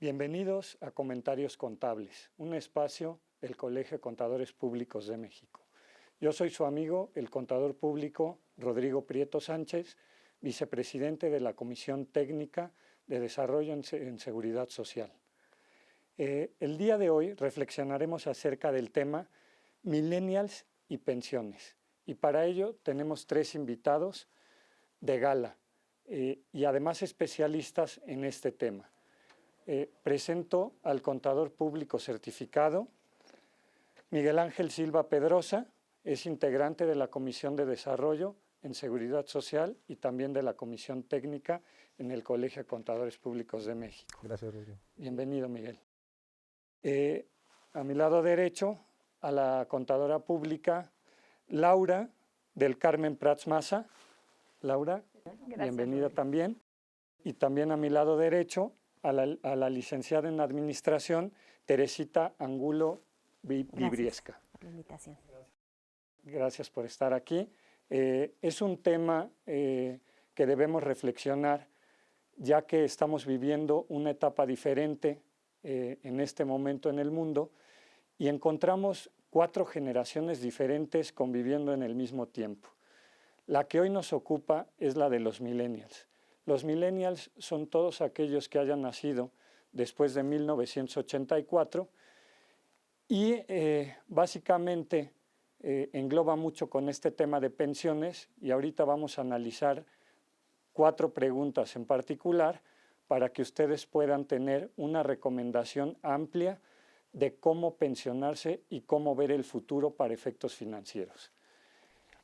Bienvenidos a Comentarios Contables, un espacio del Colegio de Contadores Públicos de México. Yo soy su amigo, el contador público Rodrigo Prieto Sánchez, vicepresidente de la Comisión Técnica de Desarrollo en Seguridad Social. El día de hoy reflexionaremos acerca del tema Millennials y pensiones. Y para ello tenemos 3 invitados de gala y además especialistas en este tema. Presento al contador público certificado, Miguel Ángel Silva Pedrosa, es integrante de la Comisión de Desarrollo en Seguridad Social y también de la Comisión Técnica en el Colegio de Contadores Públicos de México. Gracias, Rodrigo. Bienvenido, Miguel. A mi lado derecho, a la contadora pública Laura del Carmen Prats Maza. Laura, Gracias, bienvenida Rodrigo. también. Y también a mi lado derecho, a la licenciada en Administración, Teresita Angulo Vibriesca. Gracias por la invitación. Gracias por estar aquí. Es un tema que debemos reflexionar, ya que estamos viviendo una etapa diferente en este momento en el mundo y encontramos 4 generaciones diferentes conviviendo en el mismo tiempo. La que hoy nos ocupa es la de los millennials. Los millennials son todos aquellos que hayan nacido después de 1984 y básicamente engloba mucho con este tema de pensiones y ahorita vamos a analizar 4 preguntas en particular para que ustedes puedan tener una recomendación amplia de cómo pensionarse y cómo ver el futuro para efectos financieros.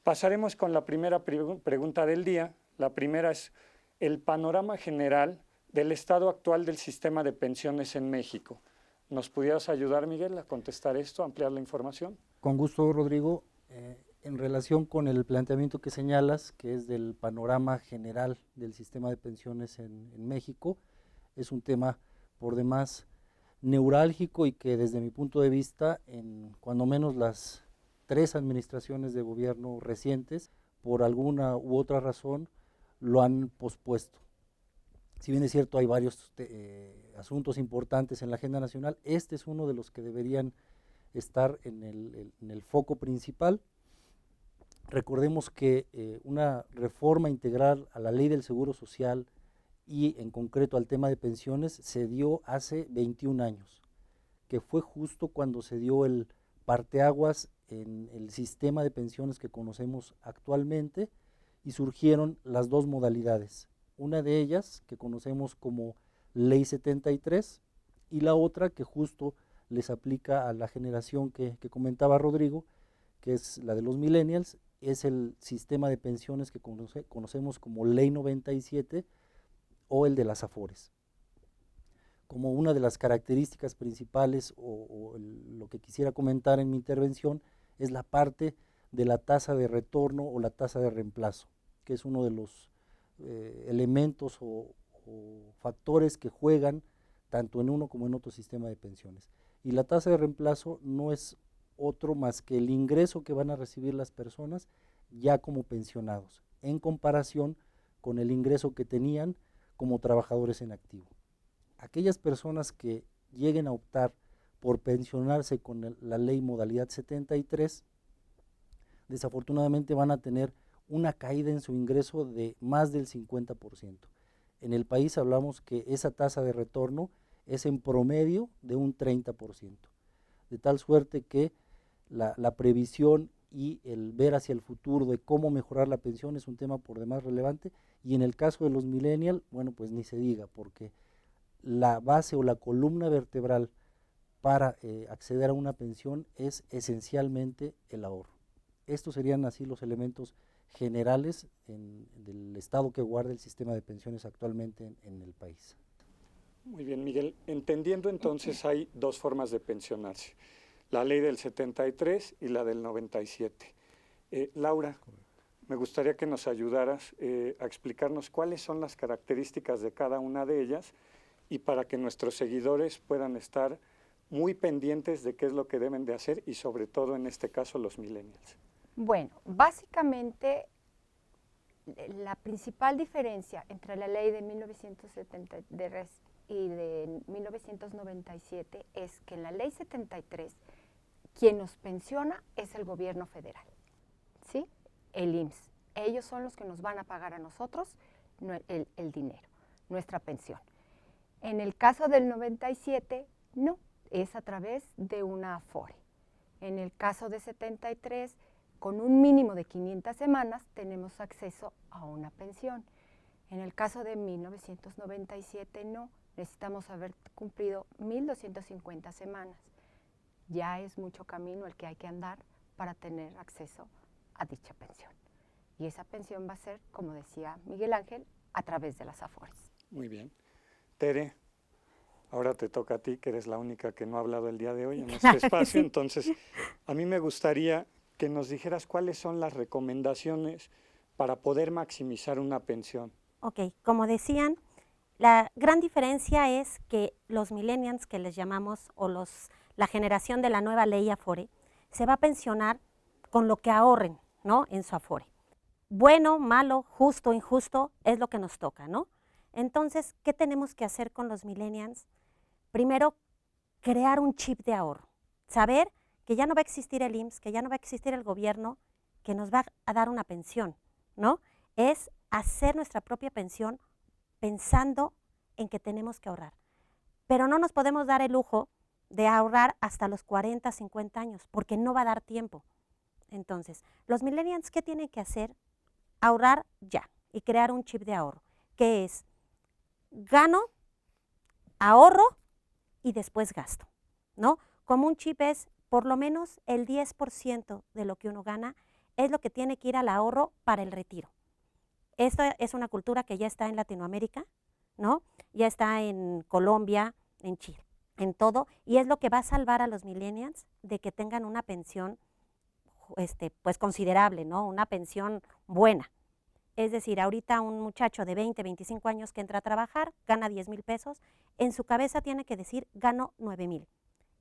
Pasaremos con la primera pregunta del día. La primera es el panorama general del estado actual del sistema de pensiones en México. ¿Nos pudieras ayudar, Miguel, a contestar esto, a ampliar la información? Con gusto, Rodrigo. En relación con el planteamiento que señalas, que es del panorama general del sistema de pensiones en México, es un tema por demás neurálgico y que desde mi punto de vista, en cuando menos las 3 administraciones de gobierno recientes, por alguna u otra razón, lo han pospuesto. Si bien es cierto, hay varios asuntos importantes en la agenda nacional, este es uno de los que deberían estar en el foco principal. Recordemos que una reforma integral a la ley del Seguro Social y en concreto al tema de pensiones se dio hace 21 años, que fue justo cuando se dio el parteaguas en el sistema de pensiones que conocemos actualmente y surgieron las 2 modalidades. Una de ellas que conocemos como Ley 73 y la otra que justo les aplica a la generación que comentaba Rodrigo, que es la de los millennials, es el sistema de pensiones que conocemos como Ley 97 o el de las Afores. Como una de las características principales o lo que quisiera comentar en mi intervención es la parte de la tasa de retorno o la tasa de reemplazo, que es uno de los elementos o factores que juegan tanto en uno como en otro sistema de pensiones. Y la tasa de reemplazo no es otro más que el ingreso que van a recibir las personas ya como pensionados, en comparación con el ingreso que tenían como trabajadores en activo. Aquellas personas que lleguen a optar por pensionarse con la ley modalidad 73, desafortunadamente van a tener una caída en su ingreso de más del 50%. En el país hablamos que esa tasa de retorno es en promedio de un 30%, de tal suerte que la previsión y el ver hacia el futuro de cómo mejorar la pensión es un tema por demás relevante, y en el caso de los millennials, bueno, pues ni se diga, porque la base o la columna vertebral para acceder a una pensión es esencialmente el ahorro. Estos serían así los elementos generales del estado que guarda el sistema de pensiones actualmente en el país. Muy bien, Miguel. Entendiendo entonces hay 2 formas de pensionarse, la ley del 73 y la del 97. Laura, me gustaría que nos ayudaras a explicarnos cuáles son las características de cada una de ellas y para que nuestros seguidores puedan estar muy pendientes de qué es lo que deben de hacer y sobre todo en este caso los millennials. Bueno, básicamente la principal diferencia entre la ley de 1970 y de 1997 es que en la ley 73 quien nos pensiona es el gobierno federal, ¿sí? El IMSS. Ellos son los que nos van a pagar a nosotros el dinero, nuestra pensión. En el caso del 97, no, es a través de una Afore. En el caso de 73, con un mínimo de 500 semanas, tenemos acceso a una pensión. En el caso de 1997, no, necesitamos haber cumplido 1.250 semanas. Ya es mucho camino el que hay que andar para tener acceso a dicha pensión. Y esa pensión va a ser, como decía Miguel Ángel, a través de las Afores. Muy bien. Tere, ahora te toca a ti, que eres la única que no ha hablado el día de hoy en este espacio. Sí. Entonces, a mí me gustaría que nos dijeras cuáles son las recomendaciones para poder maximizar una pensión. Ok, como decían, la gran diferencia es que los millennials, que les llamamos, o la generación de la nueva ley Afore, se va a pensionar con lo que ahorren, ¿no?, en su Afore. Bueno, malo, justo, injusto, es lo que nos toca, ¿no? Entonces, ¿qué tenemos que hacer con los millennials? Primero, crear un chip de ahorro. Saber que ya no va a existir el IMSS, que ya no va a existir el gobierno, que nos va a dar una pensión, ¿no? Es hacer nuestra propia pensión pensando en que tenemos que ahorrar. Pero no nos podemos dar el lujo de ahorrar hasta los 40, 50 años, porque no va a dar tiempo. Entonces, los millennials, ¿qué tienen que hacer? Ahorrar ya y crear un chip de ahorro, que es gano, ahorro y después gasto, ¿no? Como un chip es por lo menos el 10% de lo que uno gana es lo que tiene que ir al ahorro para el retiro. Esta es una cultura que ya está en Latinoamérica, ¿no? Ya está en Colombia, en Chile, en todo, y es lo que va a salvar a los millennials de que tengan una pensión pues considerable, ¿no? Una pensión buena. Es decir, ahorita un muchacho de 20, 25 años que entra a trabajar, gana 10,000 pesos, en su cabeza tiene que decir, gano 9,000.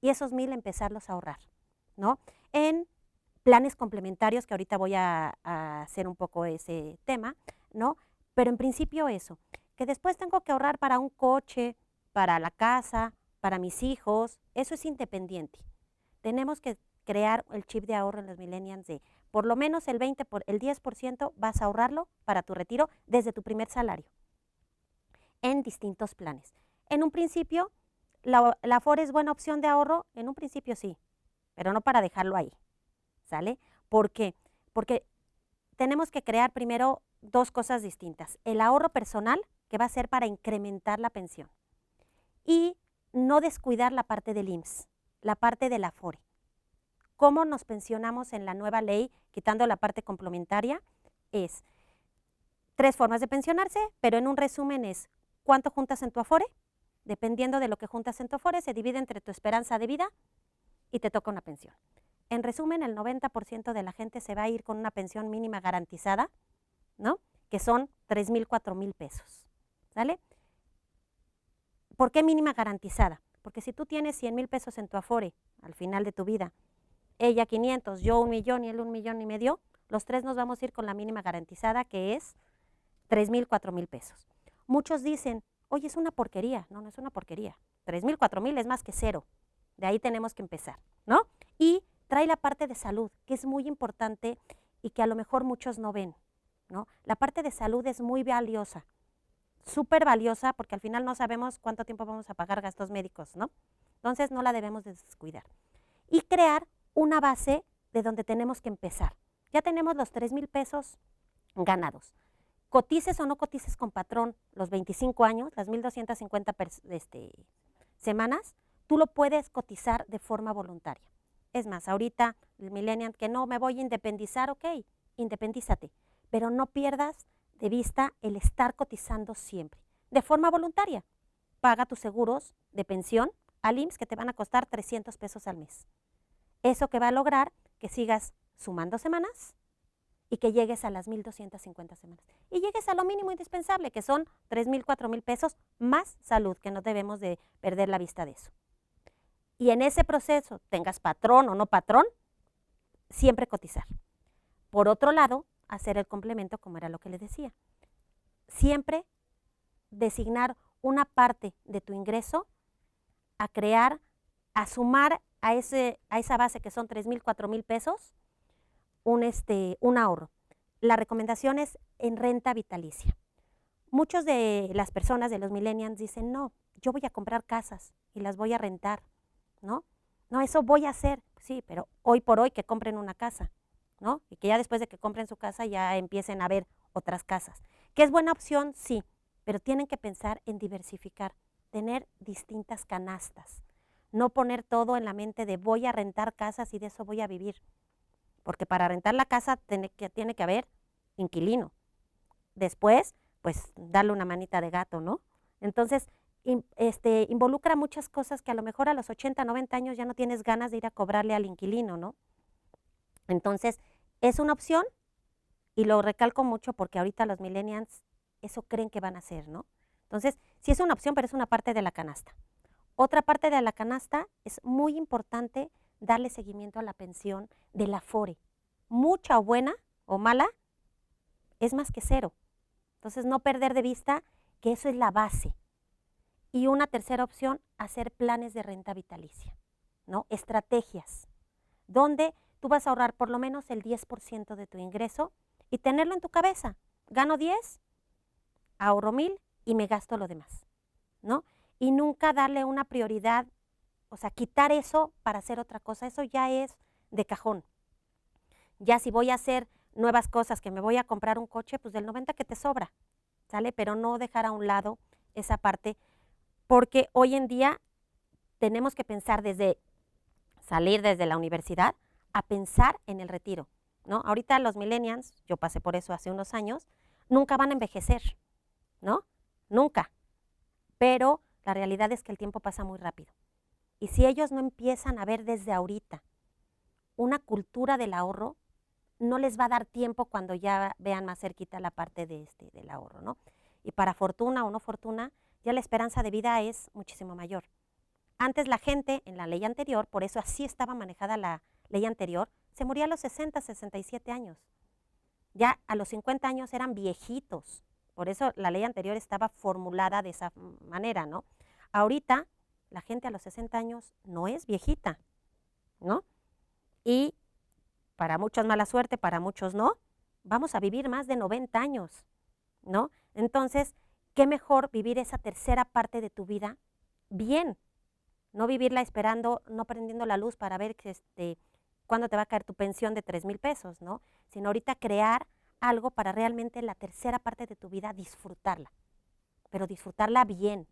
Y esos 1,000 empezarlos a ahorrar, ¿no? En planes complementarios, que ahorita voy a hacer un poco ese tema, ¿no? Pero en principio eso, que después tengo que ahorrar para un coche, para la casa, para mis hijos, eso es independiente. Tenemos que crear el chip de ahorro en los millennials de por lo menos el 10% vas a ahorrarlo para tu retiro desde tu primer salario en distintos planes. En un principio, la Afore es buena opción de ahorro, en un principio sí, pero no para dejarlo ahí, ¿sale? ¿Por qué? Porque tenemos que crear primero dos cosas distintas. El ahorro personal, que va a ser para incrementar la pensión, y no descuidar la parte del IMSS, la parte de la Afore. ¿Cómo nos pensionamos en la nueva ley, quitando la parte complementaria? Es 3 formas de pensionarse, pero en un resumen es cuánto juntas en tu Afore. Dependiendo de lo que juntas en tu Afore, se divide entre tu esperanza de vida y te toca una pensión. En resumen, el 90% de la gente se va a ir con una pensión mínima garantizada, ¿no? Que son 3,000, 4,000 pesos, ¿sale? ¿Por qué mínima garantizada? Porque si tú tienes 100,000 pesos en tu Afore al final de tu vida, ella 500, yo 1,000,000 y él 1,500,000, los tres nos vamos a ir con la mínima garantizada, que es 3,000, 4,000 pesos. Muchos dicen, oye, es una porquería. No, no es una porquería. 3,000, 4,000 es más que cero. De ahí tenemos que empezar, ¿no? Y trae la parte de salud, que es muy importante y que a lo mejor muchos no ven, ¿no? La parte de salud es muy valiosa, súper valiosa, porque al final no sabemos cuánto tiempo vamos a pagar gastos médicos, ¿no? Entonces no la debemos descuidar. Y crear una base de donde tenemos que empezar. Ya tenemos los 3,000 pesos ganados. Cotices o no cotices con patrón los 25 años, las 1,250 semanas, tú lo puedes cotizar de forma voluntaria. Es más, ahorita el millennial que no me voy a independizar, ok, independízate, pero no pierdas de vista el estar cotizando siempre, de forma voluntaria. Paga tus seguros de pensión al IMSS que te van a costar 300 pesos al mes. Eso que va a lograr que sigas sumando semanas y que llegues a las 1,250 semanas. Y llegues a lo mínimo indispensable, que son 3,000, 4,000 pesos más salud, que no debemos de perder la vista de eso. Y en ese proceso, tengas patrón o no patrón, siempre cotizar. Por otro lado, hacer el complemento, como era lo que les decía. Siempre designar una parte de tu ingreso a crear, a sumar a esa base que son 3,000, 4,000 pesos, un ahorro. La recomendación es en renta vitalicia. Muchos de las personas, de los millennials, dicen, no, yo voy a comprar casas y las voy a rentar, ¿no? No, eso voy a hacer, sí, pero hoy por hoy que compren una casa, ¿no? Y que ya después de que compren su casa ya empiecen a ver otras casas. ¿Que es buena opción? Sí, pero tienen que pensar en diversificar, tener distintas canastas, no poner todo en la mente de voy a rentar casas y de eso voy a vivir, porque para rentar la casa tiene que haber inquilino. Después, pues darle una manita de gato, ¿no? Entonces, involucra muchas cosas que a lo mejor a los 80, 90 años ya no tienes ganas de ir a cobrarle al inquilino, ¿no? Entonces, es una opción y lo recalco mucho porque ahorita los millennials eso creen que van a hacer, ¿no? Entonces, sí es una opción, pero es una parte de la canasta. Otra parte de la canasta es muy importante darle seguimiento a la pensión de la Afore. Mucha o buena o mala es más que cero. Entonces, no perder de vista que eso es la base. Y una tercera opción, hacer planes de renta vitalicia, ¿no? Estrategias, donde tú vas a ahorrar por lo menos el 10% de tu ingreso y tenerlo en tu cabeza. Gano 10, ahorro 1,000 y me gasto lo demás, ¿no? Y nunca darle una prioridad, o sea, quitar eso para hacer otra cosa, eso ya es de cajón. Ya si voy a hacer nuevas cosas, que me voy a comprar un coche, pues del 90 que te sobra, ¿sale? Pero no dejar a un lado esa parte, porque hoy en día tenemos que pensar salir desde la universidad a pensar en el retiro, ¿no? Ahorita los millennials, yo pasé por eso hace unos años, nunca van a envejecer, ¿no? Nunca. Pero la realidad es que el tiempo pasa muy rápido. Y si ellos no empiezan a ver desde ahorita una cultura del ahorro, no les va a dar tiempo cuando ya vean más cerquita la parte del ahorro, ¿no? Y para fortuna o no fortuna, ya la esperanza de vida es muchísimo mayor. Antes la gente, en la ley anterior, por eso así estaba manejada la ley anterior, se moría a los 60, 67 años. Ya a los 50 años eran viejitos. Por eso la ley anterior estaba formulada de esa manera, ¿no? Ahorita la gente a los 60 años no es viejita, ¿no? Y para muchos mala suerte, para muchos no, vamos a vivir más de 90 años, ¿no? Entonces, qué mejor vivir esa tercera parte de tu vida bien, no vivirla esperando, no prendiendo la luz para ver cuándo te va a caer tu pensión de 3,000 pesos, ¿no? Sino ahorita crear algo para realmente la tercera parte de tu vida disfrutarla, pero disfrutarla bien,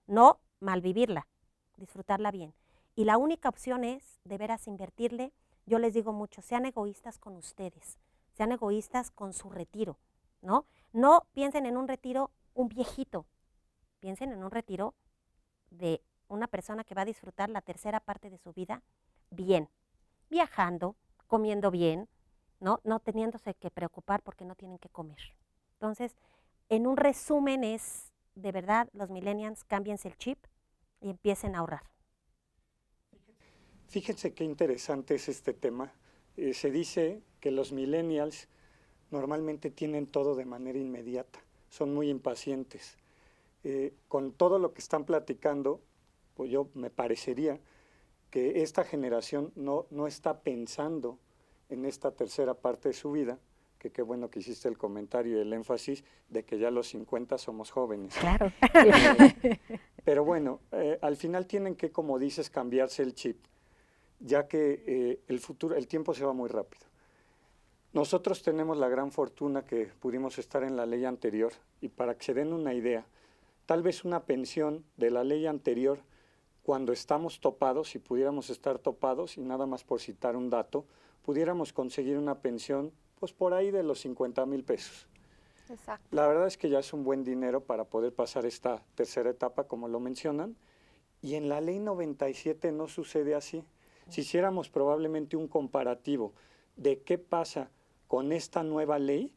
no malvivirla, disfrutarla bien. Y la única opción es, de veras, invertirle. Yo les digo mucho, sean egoístas con ustedes, sean egoístas con su retiro, ¿no? No piensen en un retiro un viejito, piensen en un retiro de una persona que va a disfrutar la tercera parte de su vida bien, viajando, comiendo bien, ¿no? No teniéndose que preocupar porque no tienen que comer. Entonces, en un resumen es, de verdad, los millennials, cámbiense el chip y empiecen a ahorrar. Fíjense qué interesante es este tema. Se dice que los millennials normalmente tienen todo de manera inmediata, son muy impacientes. Con todo lo que están platicando, pues me parecería que esta generación no está pensando en esta tercera parte de su vida, que qué bueno que hiciste el comentario y el énfasis de que ya a los 50 somos jóvenes. Claro. Pero bueno, al final tienen que, como dices, cambiarse el chip, ya que el tiempo se va muy rápido. Nosotros tenemos la gran fortuna que pudimos estar en la ley anterior, y para que se den una idea, tal vez una pensión de la ley anterior, cuando estamos topados, si pudiéramos estar topados, y nada más por citar un dato, pudiéramos conseguir una pensión pues por ahí de los 50,000 pesos. Exacto. La verdad es que ya es un buen dinero para poder pasar esta tercera etapa, como lo mencionan, y en la ley 97 no sucede así. Si hiciéramos probablemente un comparativo de qué pasa con esta nueva ley,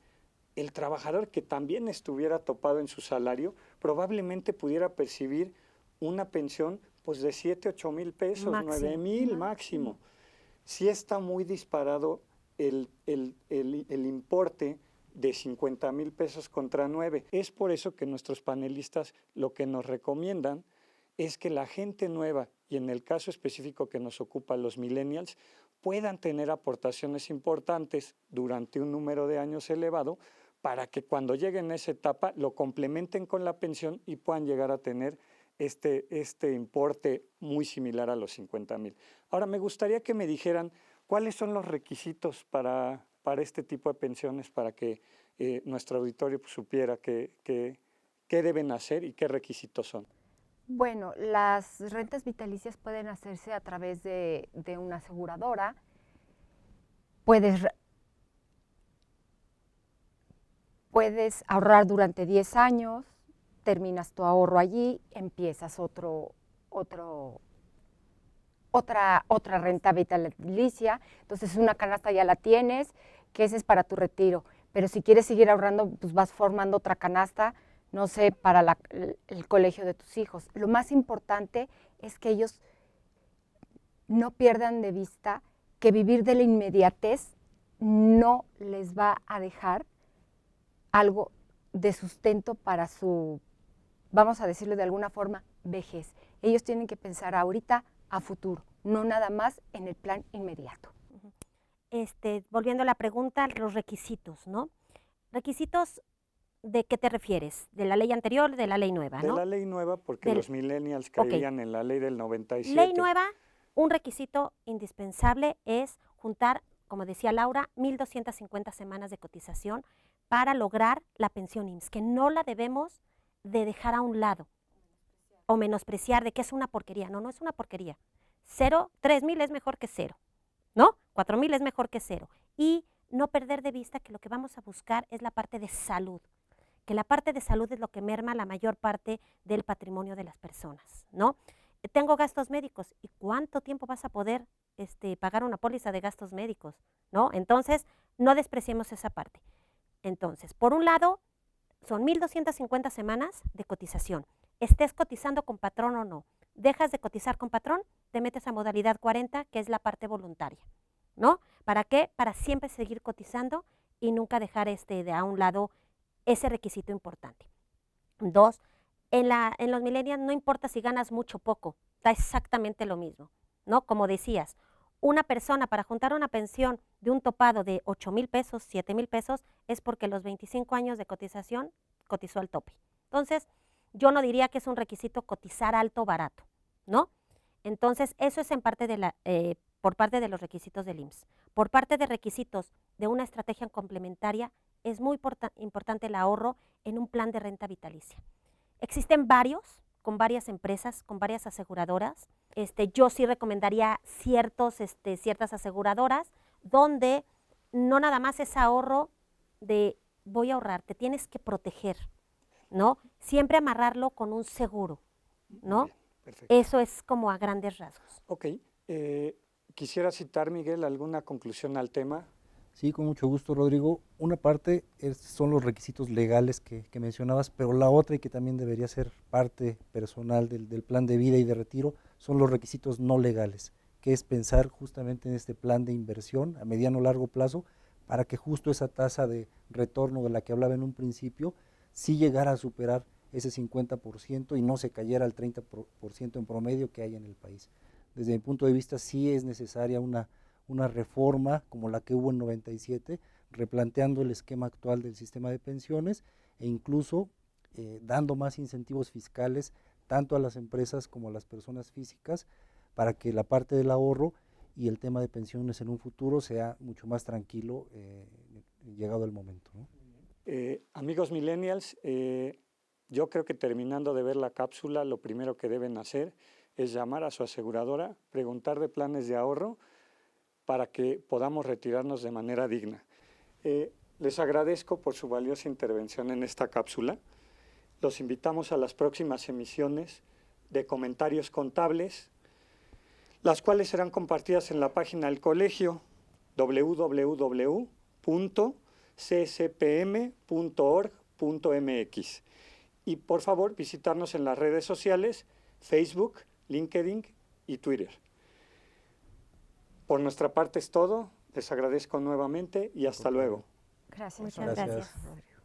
el trabajador que también estuviera topado en su salario probablemente pudiera percibir una pensión pues de 7, 8 mil pesos, Máximo. 9,000 máximo. Sí está muy disparado el importe de 50,000 pesos contra 9. Es por eso que nuestros panelistas lo que nos recomiendan es que la gente nueva, y en el caso específico que nos ocupa los millennials, puedan tener aportaciones importantes durante un número de años elevado para que cuando lleguen a esa etapa lo complementen con la pensión y puedan llegar a tener este importe muy similar a los 50,000. Ahora, me gustaría que me dijeran cuáles son los requisitos para este tipo de pensiones, para que nuestro auditorio supiera qué deben hacer y qué requisitos son. Bueno, las rentas vitalicias pueden hacerse a través de una aseguradora. Puedes ahorrar durante 10 años, terminas tu ahorro allí, empiezas otra renta vitalicia. Entonces una canasta ya la tienes, que esa es para tu retiro. Pero si quieres seguir ahorrando, pues vas formando otra canasta, no sé, para el colegio de tus hijos. Lo más importante es que ellos no pierdan de vista que vivir de la inmediatez no les va a dejar algo de sustento para su, vamos a decirlo de alguna forma, vejez. Ellos tienen que pensar ahorita a futuro, no nada más en el plan inmediato. Volviendo a la pregunta, los requisitos, ¿no? Requisitos, ¿de qué te refieres? ¿De la ley anterior o de la ley nueva? De ¿no? la ley nueva, porque los millennials caían en la ley del 97. Ley nueva, un requisito indispensable es juntar, como decía Laura, 1,250 semanas de cotización para lograr la pensión IMSS, que no la debemos de dejar a un lado o menospreciar de que es una porquería. No, no es una porquería. 3,000 es mejor que 0, ¿no? 4,000 es mejor que 0. Y no perder de vista que lo que vamos a buscar es la parte de salud, que la parte de salud es lo que merma la mayor parte del patrimonio de las personas, ¿no? Tengo gastos médicos, ¿y cuánto tiempo vas a poder pagar una póliza de gastos médicos? ¿No? Entonces, no despreciemos esa parte. Entonces, por un lado, son 1,250 semanas de cotización. Estés cotizando con patrón o no. Dejas de cotizar con patrón, te metes a modalidad 40, que es la parte voluntaria, ¿no? ¿Para qué? Para siempre seguir cotizando y nunca dejar de a un lado ese requisito importante. 2, en los millennials no importa si ganas mucho o poco, da exactamente lo mismo, ¿no? Como decías, una persona para juntar una pensión de un topado de 8,000 pesos, 7,000 pesos, es porque los 25 años de cotización cotizó al tope. Entonces, yo no diría que es un requisito cotizar alto o barato, ¿no? Entonces, eso es en parte por parte de los requisitos del IMSS. Por parte de requisitos de una estrategia complementaria, es muy importante el ahorro en un plan de renta vitalicia. Existen varios, con varias empresas, con varias aseguradoras. Yo sí recomendaría ciertas aseguradoras donde no nada más es ahorro de voy a ahorrar, te tienes que proteger, ¿no? Siempre amarrarlo con un seguro, ¿no? Bien, perfecto. Eso es como a grandes rasgos. Ok. Quisiera citar, Miguel, alguna conclusión al tema. Sí, con mucho gusto, Rodrigo. Una parte son los requisitos legales que mencionabas, pero la otra, y que también debería ser parte personal del plan de vida y de retiro, son los requisitos no legales, que es pensar justamente en este plan de inversión a mediano o largo plazo, para que justo esa tasa de retorno de la que hablaba en un principio, sí llegara a superar ese 50% y no se cayera al 30% en promedio que hay en el país. Desde mi punto de vista, sí es necesaria una reforma como la que hubo en 97, replanteando el esquema actual del sistema de pensiones e incluso dando más incentivos fiscales tanto a las empresas como a las personas físicas para que la parte del ahorro y el tema de pensiones en un futuro sea mucho más tranquilo llegado el momento, ¿no? Amigos millennials, yo creo que terminando de ver la cápsula, lo primero que deben hacer es llamar a su aseguradora, preguntar de planes de ahorro para que podamos retirarnos de manera digna. Les agradezco por su valiosa intervención en esta cápsula. Los invitamos a las próximas emisiones de Comentarios Contables, las cuales serán compartidas en la página del colegio www.cscpm.org.mx. Y por favor, visitarnos en las redes sociales, Facebook, LinkedIn y Twitter. Por nuestra parte es todo. Les agradezco nuevamente y hasta luego. Gracias. Muchas Gracias. gracias. Rodrigo.